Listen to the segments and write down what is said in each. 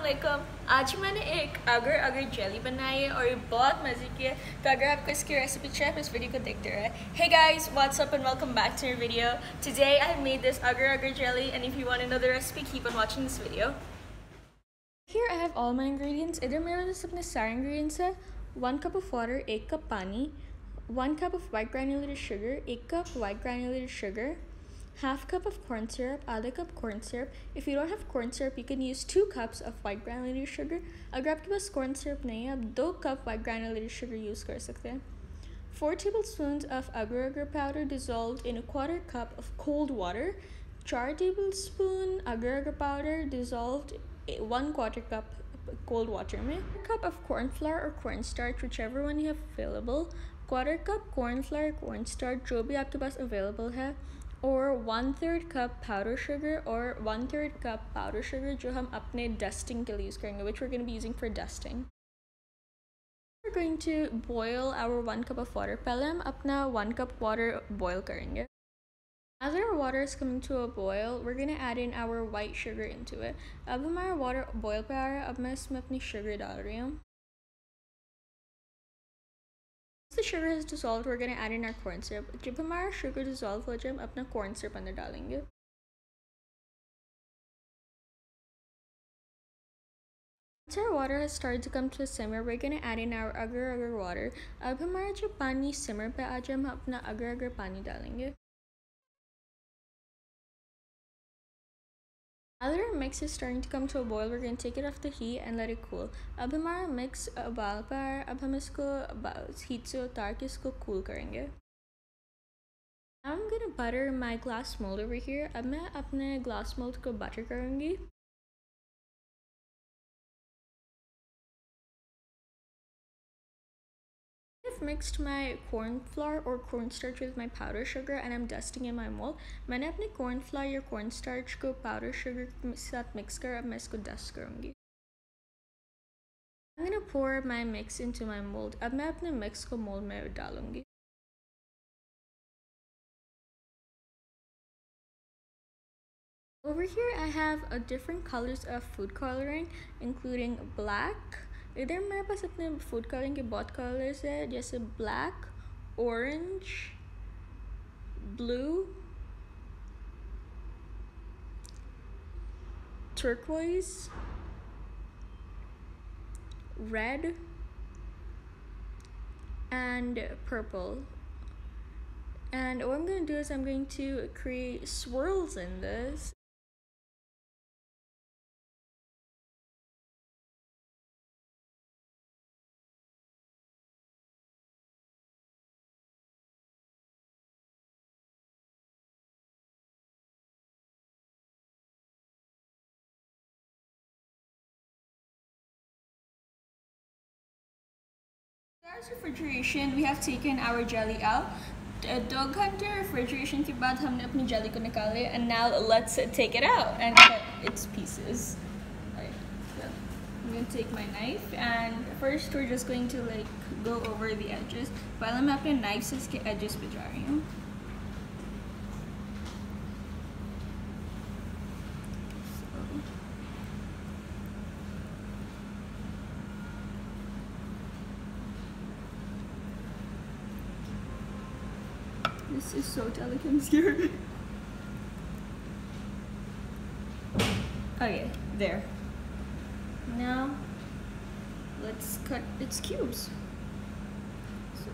अस्सलामुअलैकुम। आज मैंने एक अगर अगर जेली बनाई है और ये बहुत मज़े की है। तो अगर आपको इसकी रेसिपी चाहिए तो इस वीडियो को देखते रहे। Hey guys, what's up and welcome back to our video. Today I have made this agar-agar jelly, and if you want to know the recipe, keep on watching this video. Here I have all my ingredients. इधर मेरे पास अपने सारे ingredients है। 1 cup of water, 1 cup पानी, 1 cup of white granulated sugar, 1 cup white granulated sugar, half cup of corn syrup, आधा cup corn syrup. If you don't have corn syrup, you can use 2 cups of white granulated sugar. अगर आपके पास corn syrup नहीं है, आप 2 cup white granulated sugar use कर सकते हैं. 4 tablespoons of agar-agar powder dissolved in a quarter cup of cold water. 4 tablespoon agar-agar powder dissolved 1/4 cup cold water में. 1 cup of corn flour or cornstarch, whichever one you have available. 1/4 cup corn flour, cornstarch, जो भी आपके पास available है. Or 1/3 cup powder sugar or 1/3 cup powder sugar जो हम अपने dusting के लिए use करेंगे, which we're going to be using for dusting. We're going to boil our 1 cup of water. पहले हम अपना 1 cup water boil करेंगे. As our water is coming to a boil, we're going to add in our white sugar into it. अब हमारा water boil पे आ रहा है, अब मैं इसमें अपनी sugar डाल रही हूँ. Once the sugar is dissolved, we're going to add in our corn syrup. जब हमारा sugar dissolve हो जाए, हम अपना corn syrup अंदर डालेंगे. Once our water has started to come to a simmer, we're going to add in our agar-agar water. अब हमारा जो पानी simmer पे आ जाए, हम अपना agar-agar पानी डालेंगे. Now that our mix is starting to come to a boil, we're going to take it off the heat and let it cool. अब हमारा mix उबाल पर आ रहा है, अब हम इसको heat से उतार के इसको cool करेंगे. Now I'm going to butter my glass mold over here. अब मैं अपने glass mold को butter करूँगी. I've mixed my corn flour or cornstarch with my powder sugar and I'm dusting in my mold. मैंने अपने corn flour या cornstarch को powder sugar के साथ mix कर अब मैं इसको dust करूँगी. I'm gonna pour my mix into my mold. अब मैं अपने mix को mold में डालूँगी. Over here I have different colors of food coloring, including black. इधर मेरे पास अपने food coloring के बहुत colors है, जैसे black, orange, blue, turquoise, red, and purple. And what I'm going to do is I'm going to create swirls in this. As refrigeration, we have taken our jelly out. 2 घंटे refrigeration के बाद हमने अपनी jelly को निकाल लिया, and now let's take it out and cut its pieces. I'm going to take my knife and first we're just going to go over the edges. पहले मैं अपने knife से इसके edges पे जा रही हूँ. This is so delicate, I'm scared. Okay, there. Now, let's cut its cubes. So,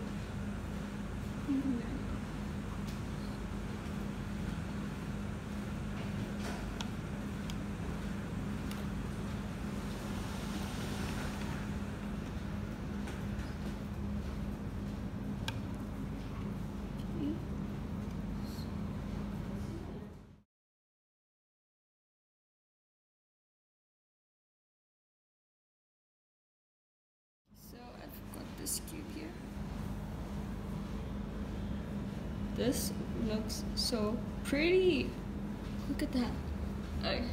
this cube here. This looks so pretty. Look at that. Okay.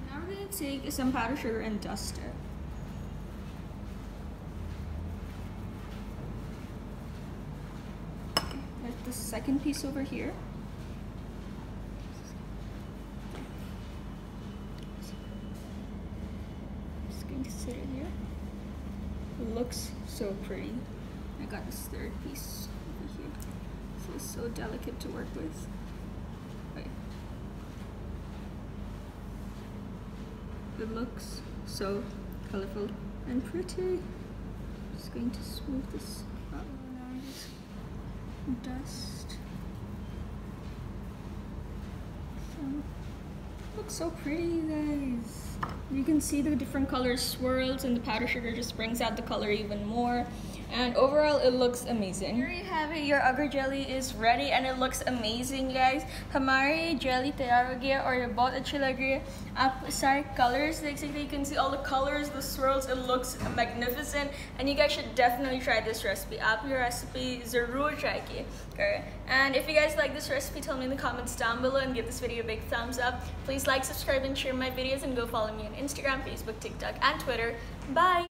Now we're going to take some powdered sugar and dust it. There's the second piece over here. looks so pretty. I got this third piece over here. So it's so delicate to work with. Okay. It looks so colorful and pretty. Just going to smooth this out around this dust. So, looks so pretty, you guys. You can see the different color swirls, and the powdered sugar just brings out the color even more. And overall, it looks amazing. Here you have it. Your agar jelly is ready, and it looks amazing, guys. Hamari jelly तैयार हो गया और ये बहुत अच्छी लग रही है. आप सारे colors देख सकते हैं. You can see all the colors, the swirls. It looks magnificent, and you guys should definitely try this recipe. आप ये recipe ज़रूर try कीजिए. And if you guys like this recipe, tell me in the comments down below and give this video a big thumbs up. Please like, subscribe, and share my videos, and go follow me on Instagram, Facebook, TikTok, and Twitter. Bye.